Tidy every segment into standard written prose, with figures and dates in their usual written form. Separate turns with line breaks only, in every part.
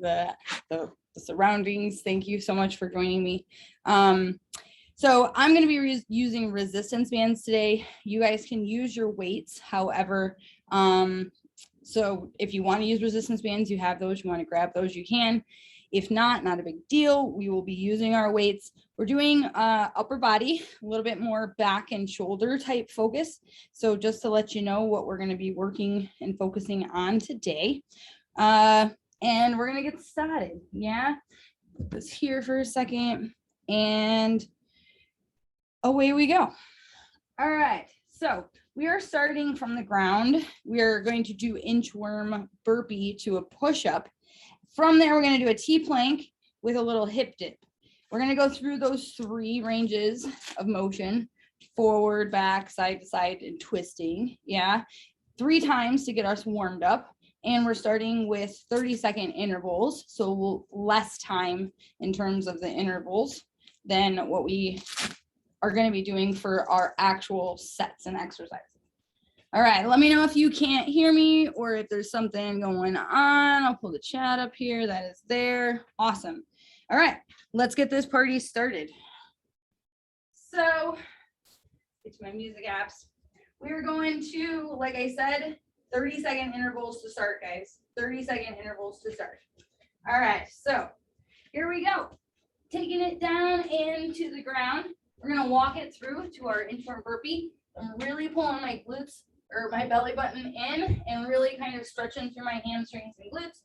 the surroundings. Thank you so much for joining me. So I'm going to be using resistance bands today. You guys can use your weights, however. So if you want to use resistance bands, you have those. You want to grab those, you can. If not a big deal. We will be using our weights. We're doing upper body, a little bit more back and shoulder type focus. So just to let you know what we're going to be working and focusing on today. And we're going to get started. Yeah. Put this here for a second and away we go. All right. So we are starting from the ground. We are going to do inchworm burpee to a push-up. From there, we're going to do a T-plank with a little hip dip. We're going to go through those 3 ranges of motion: forward, back, side to side, and twisting. Yeah, 3 times to get us warmed up. And we're starting with 30-second intervals, so less time in terms of the intervals than what we are going to be doing for our actual sets and exercises. All right, let me know if you can't hear me or if there's something going on. I'll pull the chat up here. That is there. Awesome. All right, let's get this party started. So, get to my music apps. We're going to, like I said, 30-second intervals to start, guys. 30-second intervals to start. All right, so here we go. Taking it down into the ground. We're going to walk it through to our inchworm burpee. I'm really pulling my glutes or my belly button in and really kind of stretching through my hamstrings and glutes.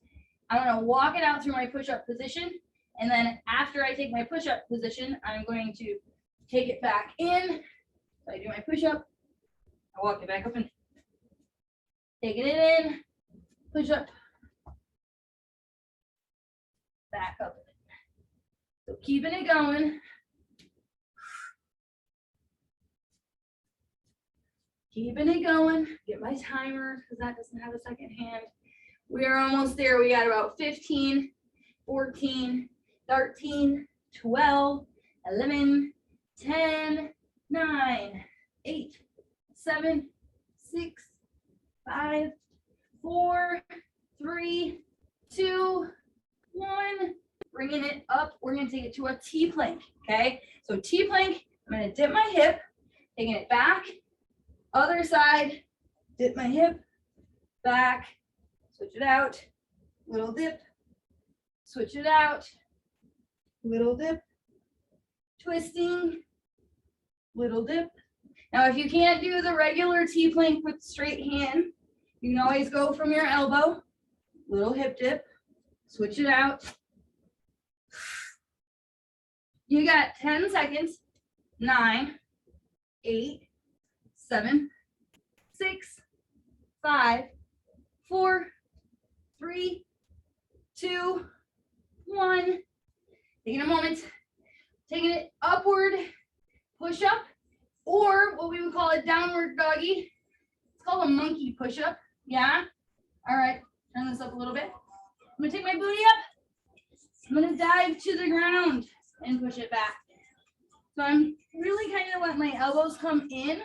I'm going to walk it out through my push-up position. And then after I take my push-up position, I'm going to take it back in. So I do my push-up. I walk it back up and taking it in, push-up, back up. So keeping it going. Keeping it going. Get my timer because that doesn't have a second hand. We are almost there. We got about 15, 14, 13, 12, 11, 10, 9, 8, 7, 6, 5, 4, 3, 2, 1. Bringing it up. We're going to take it to a T-plank. Okay. So T-plank, I'm going to dip my hip, taking it back. Other side, dip my hip, back, switch it out, little dip, switch it out, little dip, twisting, little dip. Now, if you can't do the regular T-plank with straight hand, you can always go from your elbow, little hip dip, switch it out. You got 10 seconds, 9, 8, 7, 6, 5, 4, 3, 2, 1. Taking a moment, taking it upward, push up, or what we would call a downward doggy. It's called a monkey push up. Yeah. All right. Turn this up a little bit. I'm going to take my booty up. I'm going to dive to the ground and push it back. So I'm really kind of letting my elbows come in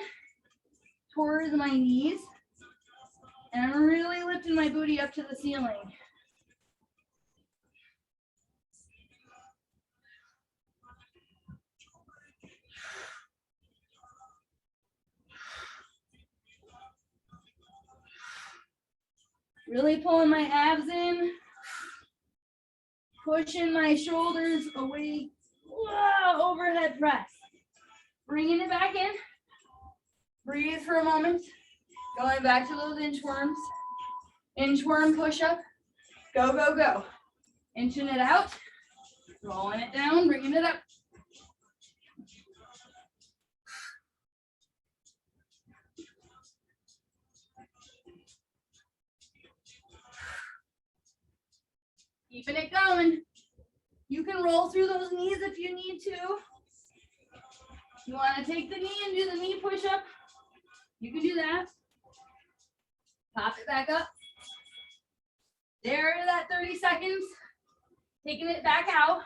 towards my knees, and I'm really lifting my booty up to the ceiling. Really pulling my abs in, pushing my shoulders away. Whoa, overhead press. Bringing it back in. Breathe for a moment. Going back to those inchworms. Inchworm push-up. Go, go, go. Inching it out. Rolling it down, bringing it up. Keeping it going. You can roll through those knees if you need to. You want to take the knee and do the knee push-up? You can do that. Pop it back up. There, that 30 seconds. Taking it back out.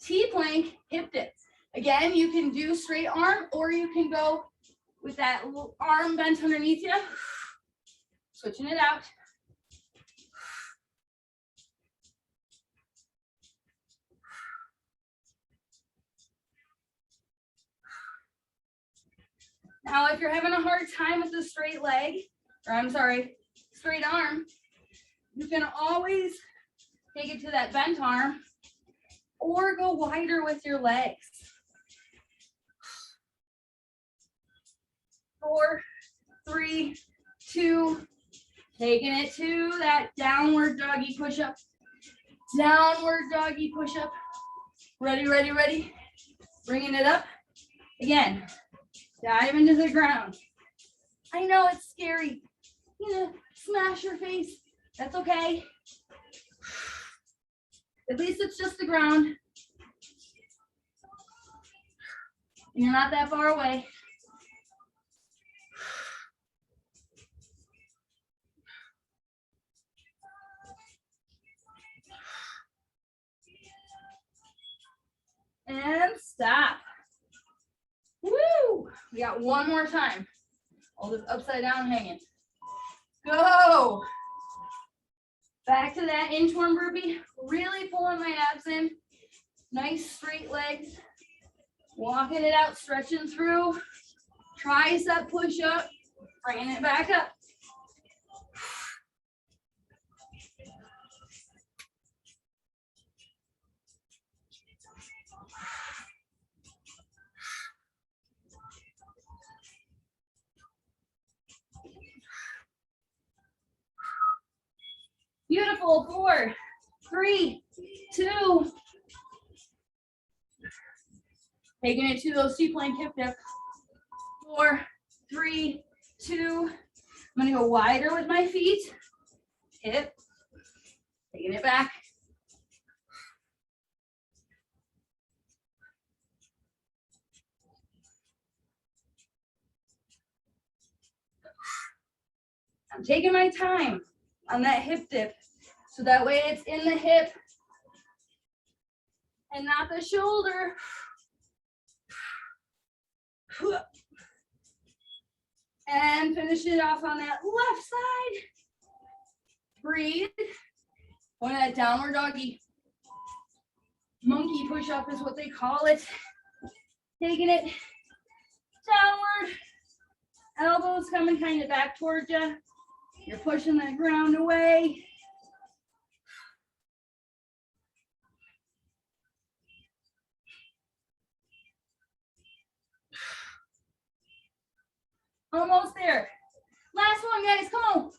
T-plank, hip dips. Again, you can do straight arm or you can go with that arm bent underneath you. Switching it out. Now, if you're having a hard time with the straight leg, or I'm sorry, straight arm, you can always take it to that bent arm or go wider with your legs. 4, 3, 2, taking it to that downward doggy push-up. Downward doggy push-up. Ready, ready, ready. Bringing it up. Again, dive into the ground. I know it's scary. You know, smash your face. That's okay. At least it's just the ground. You're not that far away. And stop. Woo! We got one more time. All this upside down hanging. Go. Back to that inchworm burpee. Really pulling my abs in. Nice straight legs. Walking it out, stretching through. Tricep push up. Bringing it back up. Beautiful. 4, 3, 2. Taking it to those seaplane hip dips. 4, 3, 2. I'm gonna go wider with my feet. Hip. Taking it back. I'm taking my time on that hip dip, so that way it's in the hip and not the shoulder. And finish it off on that left side. Breathe. Going to that downward doggy. Monkey push-up is what they call it. Taking it downward. Elbows coming kind of back towards you. You're pushing the ground away. Almost there. Last one, guys, come on.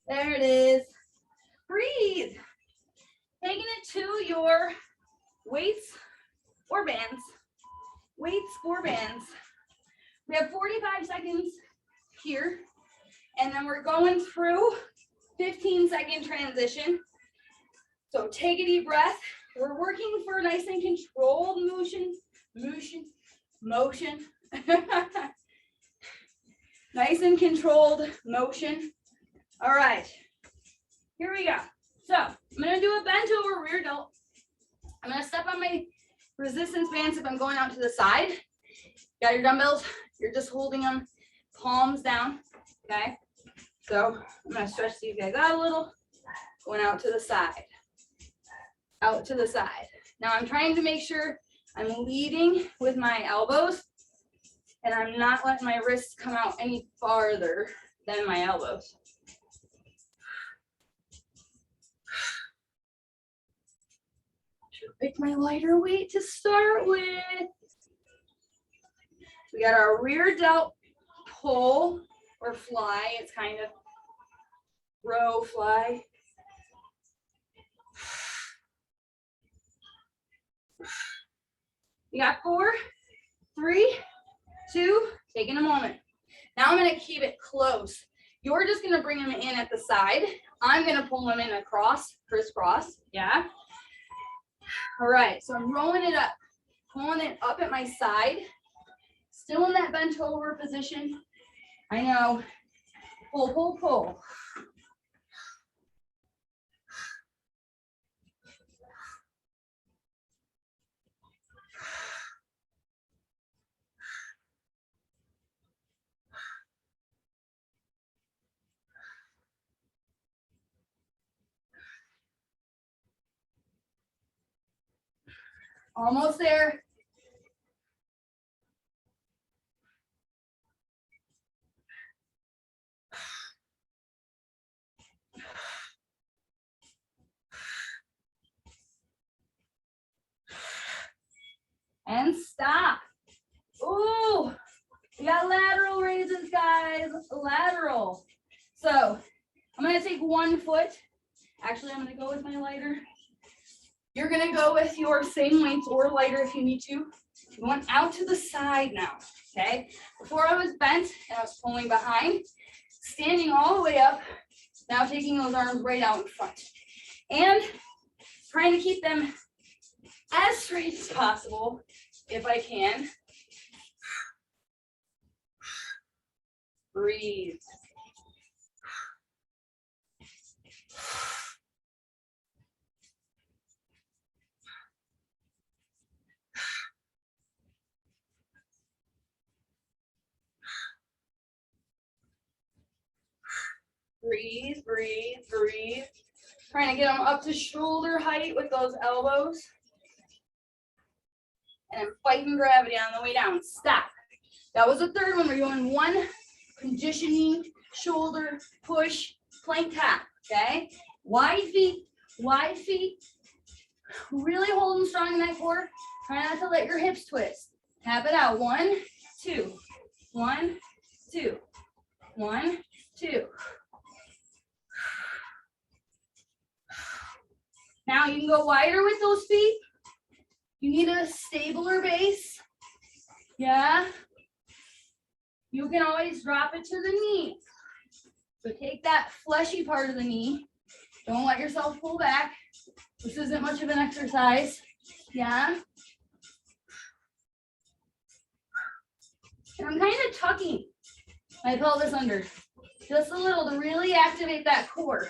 There it is. Breathe. Taking it to your weights or bands. Weights or bands. We have 45 seconds here, and then we're going through 15-second transition. So take a deep breath. We're working for nice and controlled motion. Nice and controlled motion. All right, here we go. So I'm gonna do a bent over rear delt. I'm gonna step on my resistance bands if I'm going out to the side. Got your dumbbells, you're just holding them palms down, okay? So I'm gonna stretch these guys out a little, going out to the side. Out to the side. Now I'm trying to make sure I'm leading with my elbows and I'm not letting my wrists come out any farther than my elbows. Should pick my lighter weight to start with. We got our rear delt pull or fly. It's kind of row fly. You got 4, 3, 2, taking a moment. Now I'm gonna keep it close. You're just gonna bring them in at the side. I'm gonna pull them in across, crisscross, yeah? All right, so I'm rolling it up, pulling it up at my side, still in that bent over position. I know, pull, pull, pull. Almost there. And stop. Ooh, we got lateral raises, guys, lateral. So I'm gonna take 1 foot. Actually, I'm gonna go with my lighter. You're gonna go with your same weights or lighter if you need to. Going out to the side now, okay? Before I was bent and I was pulling behind, standing all the way up, now taking those arms right out in front. And trying to keep them as straight as possible, if I can. Breathe. Breathe, breathe, breathe. Trying to get them up to shoulder height with those elbows. And I'm fighting gravity on the way down. Stop. That was the third one. We're doing 1 conditioning shoulder push plank tap. Okay? Wide feet, wide feet. Really holding strong in that core. Try not to let your hips twist. Tap it out. 1, 2. 1, 2. 1, 2. Now you can go wider with those feet. You need a stabler base. Yeah. You can always drop it to the knee. So take that fleshy part of the knee. Don't let yourself pull back. This isn't much of an exercise. Yeah. And I'm kind of tucking my pelvis under just a little to really activate that core.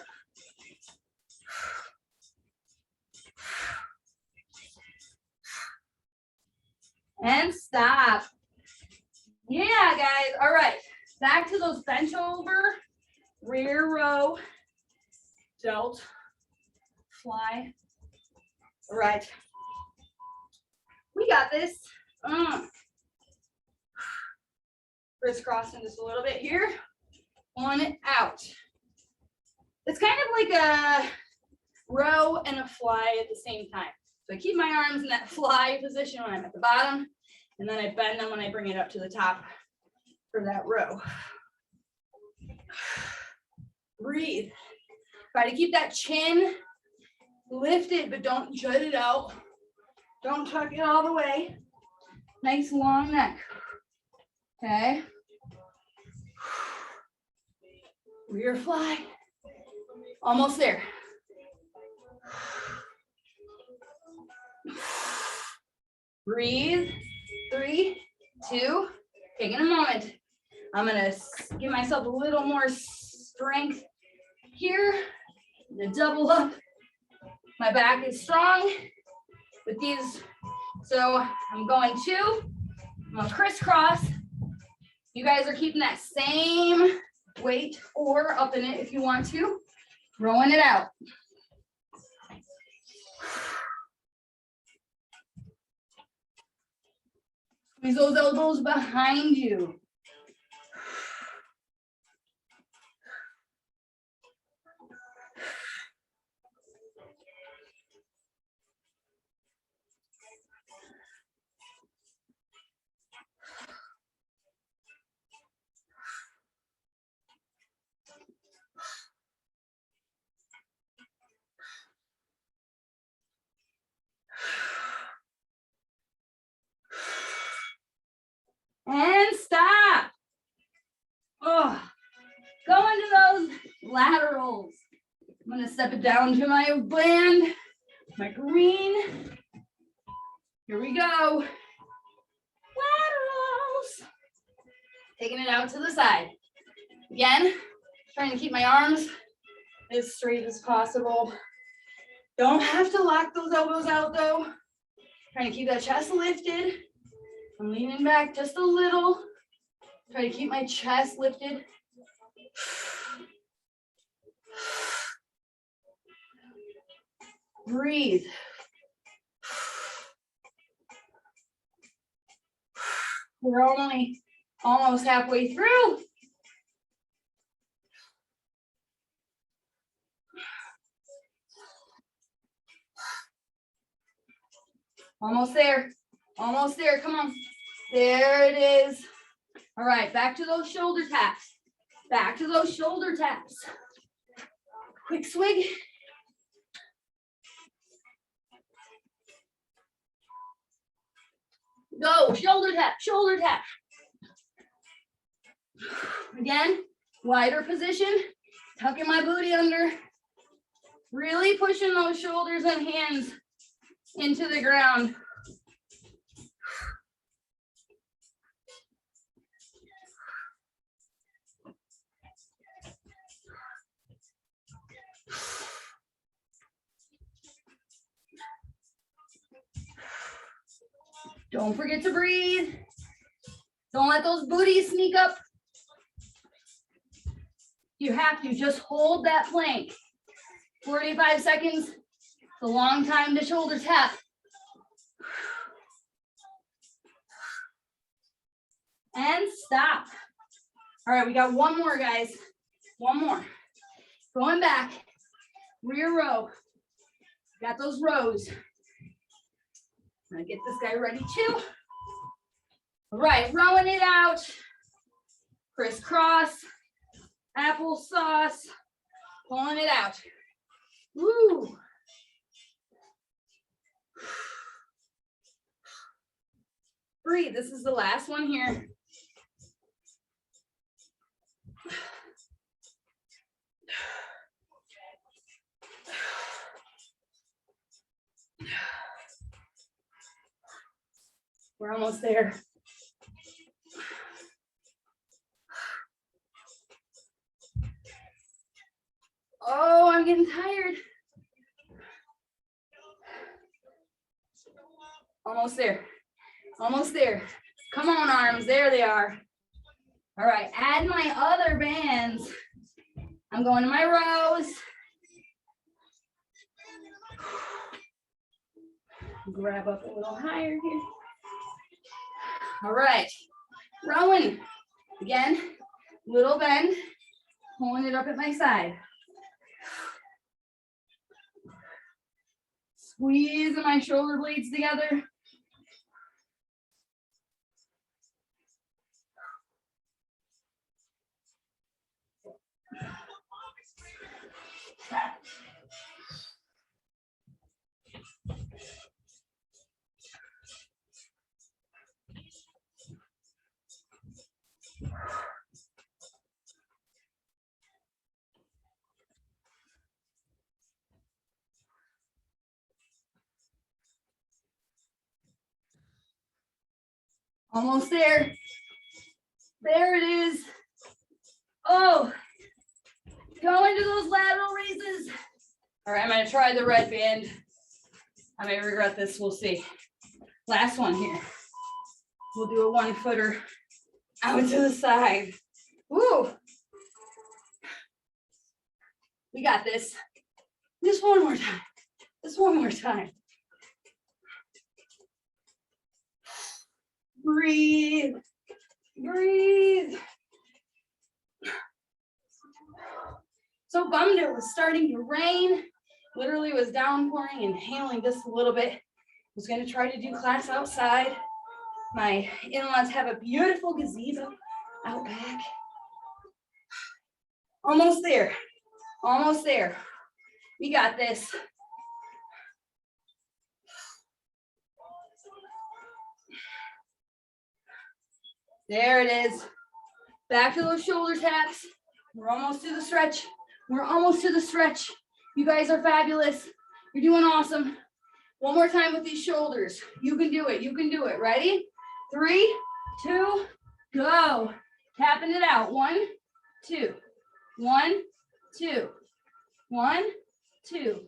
And stop. Yeah, guys. All right. Back to those bench over, rear row, delt, fly. All right. We got this. Crisscrossing just a little bit here. 1 out. It's kind of like a row and a fly at the same time. So I keep my arms in that fly position when I'm at the bottom, and then I bend them when I bring it up to the top for that row. Breathe. Try to keep that chin lifted, but don't jut it out. Don't tuck it all the way. Nice long neck. Okay. Rear fly. Almost there. Breathe. 3, 2. Taking a moment. I'm gonna give myself a little more strength here. I'm gonna double up. My back is strong with these. So I'm going 2. I'm gonna crisscross. You guys are keeping that same weight or up in it if you want to. Rolling it out. Squeeze those elbows behind you. And stop. Oh, go into those laterals. I'm gonna step it down to my band, my green. Here we go. Laterals. Taking it out to the side. Again, trying to keep my arms as straight as possible. Don't have to lock those elbows out though. Trying to keep that chest lifted. I'm leaning back just a little. Try to keep my chest lifted. Breathe. We're only almost halfway through. Almost there. Almost there. Come on. There it is. All right, back to those shoulder taps. Back to those shoulder taps. Quick swig. Go, shoulder tap, shoulder tap. Again, wider position, tucking my booty under. Really pushing those shoulders and hands into the ground. Don't forget to breathe. Don't let those booties sneak up. You have to just hold that plank. 45 seconds, it's a long time to shoulder tap. And stop. All right, we got one more, guys. One more. Going back, rear row. Got those rows. I'm gonna get this guy ready too. All right, rowing it out. Crisscross, applesauce, pulling it out. Woo. Breathe, this is the last one here. We're almost there. Oh, I'm getting tired. Almost there. Almost there. Come on, arms. There they are. All right, add my other bands. I'm going to my rows. Grab up a little higher here. All right, rowing. Again, little bend, pulling it up at my side. Squeezing my shoulder blades together. Almost there. There it is. Oh, go into those lateral raises. All right, I'm gonna try the red band. I may regret this, we'll see. Last one here. We'll do a 1-footer out to the side. Woo. We got this. Just one more time. Just one more time. Breathe. Breathe. So bummed it was starting to rain. Literally was downpouring and hailing just a little bit. Was gonna try to do class outside. My in-laws have a beautiful gazebo out back. Almost there. Almost there. We got this. There it is. Back to those shoulder taps. We're almost to the stretch. We're almost to the stretch. You guys are fabulous. You're doing awesome. One more time with these shoulders. You can do it. You can do it. Ready? 3, 2, go. Tapping it out. 1, 2. 1, 2. 1, 2.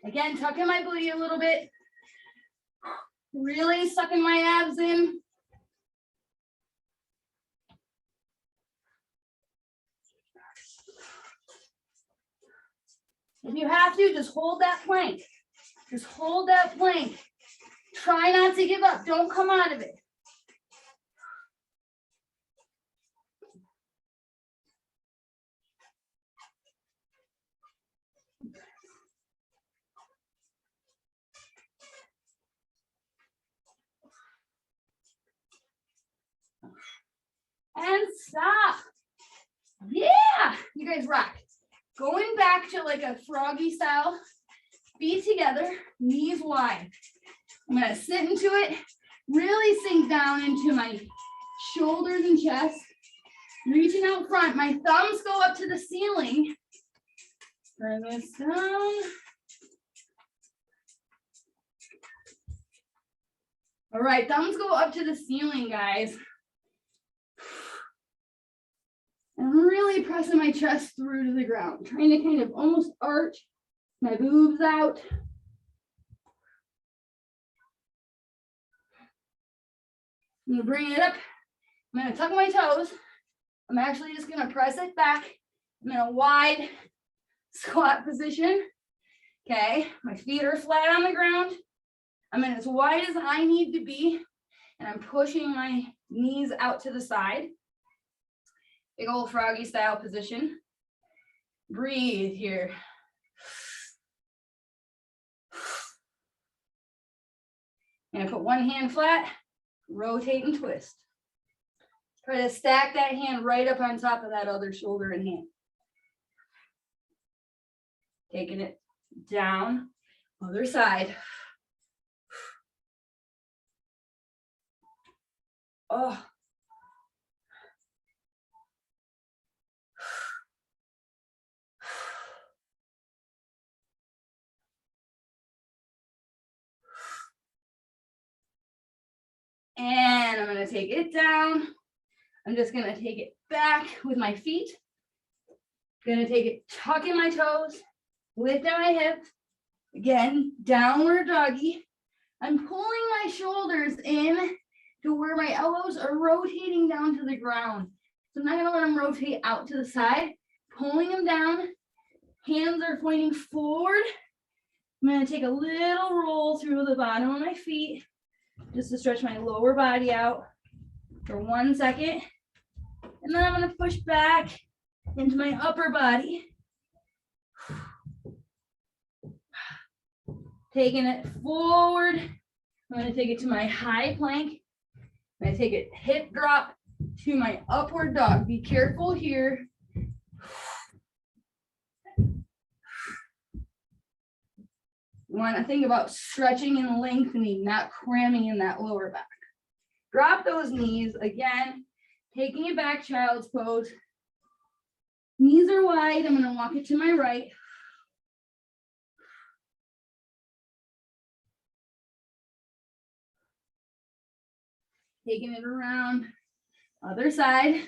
Again, tucking my booty a little bit. Really sucking my abs in. If you have to, just hold that plank. Just hold that plank. Try not to give up. Don't come out of it. Yeah, you guys rock. Going back to like a froggy style, feet together, knees wide. I'm gonna sit into it, really sink down into my shoulders and chest, reaching out front. My thumbs go up to the ceiling. Bring this down. All right, thumbs go up to the ceiling, guys. And I'm really pressing my chest through to the ground, trying to kind of almost arch my boobs out. I'm gonna bring it up. I'm gonna tuck my toes. I'm actually just gonna press it back. I'm in a wide squat position. Okay, my feet are flat on the ground. I'm in as wide as I need to be, and I'm pushing my knees out to the side. Big old froggy style position. Breathe here. And put one hand flat, rotate and twist. Try to stack that hand right up on top of that other shoulder and hand. Taking it down, other side. Oh. And I'm gonna take it down. I'm just gonna take it back with my feet. Gonna take it, tucking my toes, lift my hips. Again, downward doggy. I'm pulling my shoulders in to where my elbows are rotating down to the ground. So I'm not gonna let them rotate out to the side, pulling them down. Hands are pointing forward. I'm gonna take a little roll through the bottom of my feet just to stretch my lower body out for 1 second. And then I'm gonna push back into my upper body. Taking it forward. I'm gonna take it to my high plank. I'm gonna take it hip drop to my upward dog. Be careful here. You want to think about stretching and lengthening, not cramming in that lower back. Drop those knees again, taking it back, child's pose. Knees are wide. I'm going to walk it to my right. Taking it around, other side.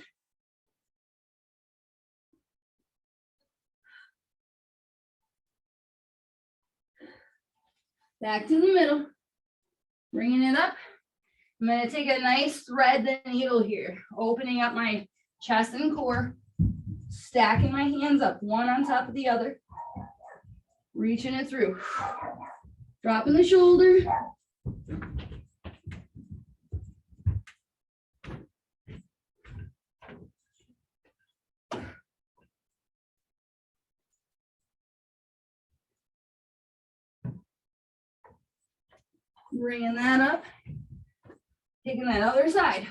Back to the middle, bringing it up. I'm going to take a nice thread the needle here, opening up my chest and core, stacking my hands up, one on top of the other, reaching it through, dropping the shoulder. Bringing that up, taking that other side.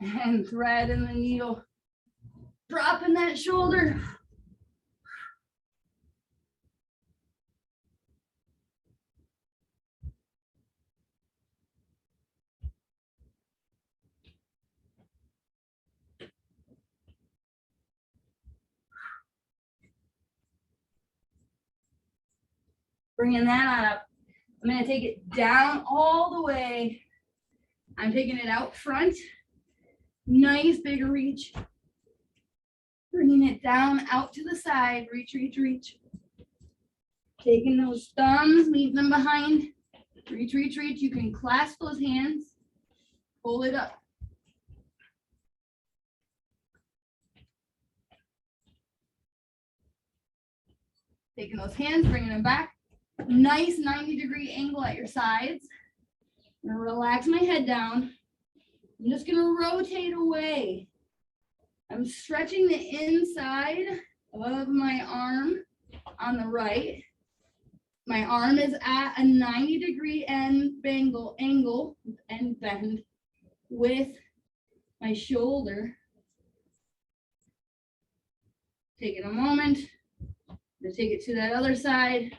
And thread in the needle, dropping that shoulder. Bringing that on up. I'm going to take it down all the way. I'm taking it out front. Nice big reach. Bringing it down out to the side. Reach, reach, reach. Taking those thumbs, leave them behind. Reach, reach, reach. You can clasp those hands. Pull it up. Taking those hands, bringing them back. Nice 90-degree angle at your sides. I'm gonna relax my head down. I'm just gonna rotate away. I'm stretching the inside of my arm on the right. My arm is at a 90-degree end angle and bend. with my shoulder. Taking a moment to take it to that other side.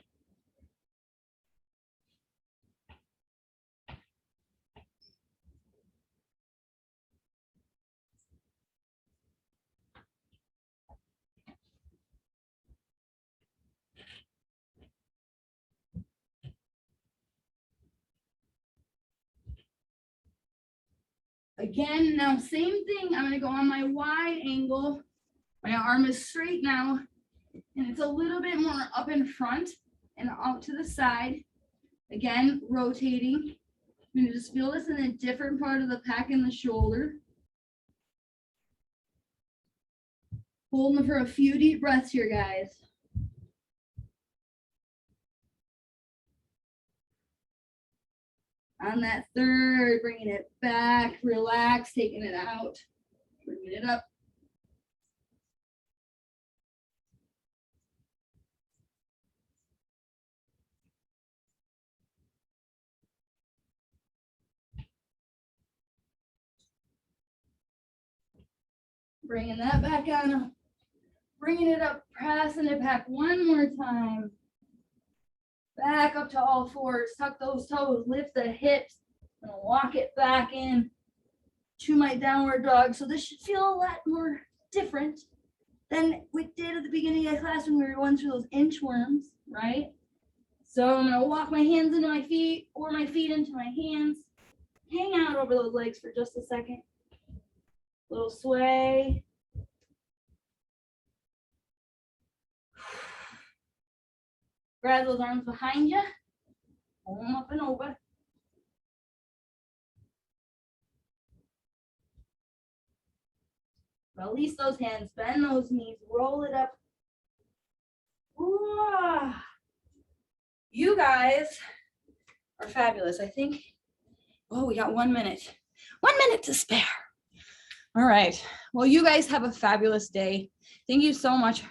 Again, now same thing. I'm going to go on my wide angle. My arm is straight now, and it's a little bit more up in front and out to the side. Again, rotating. I'm going to just feel this in a different part of the pec in the shoulder. Holding for a few deep breaths here, guys. On that third, bringing it back, relax, taking it out, bringing it up. Bringing that back on, bringing it up, pressing it back one more time. Back up to all fours, tuck those toes, lift the hips, and walk it back in to my downward dog. So this should feel a lot more different than we did at the beginning of the class when we were going through those inchworms, right? So I'm gonna walk my hands into my feet or my feet into my hands. Hang out over those legs for just a second. Little sway. Grab those arms behind you. Pull them up and over. Release those hands, bend those knees, roll it up. Ooh. You guys are fabulous. I think, oh, we got 1 minute. 1 minute to spare. All right. Well, you guys have a fabulous day. Thank you so much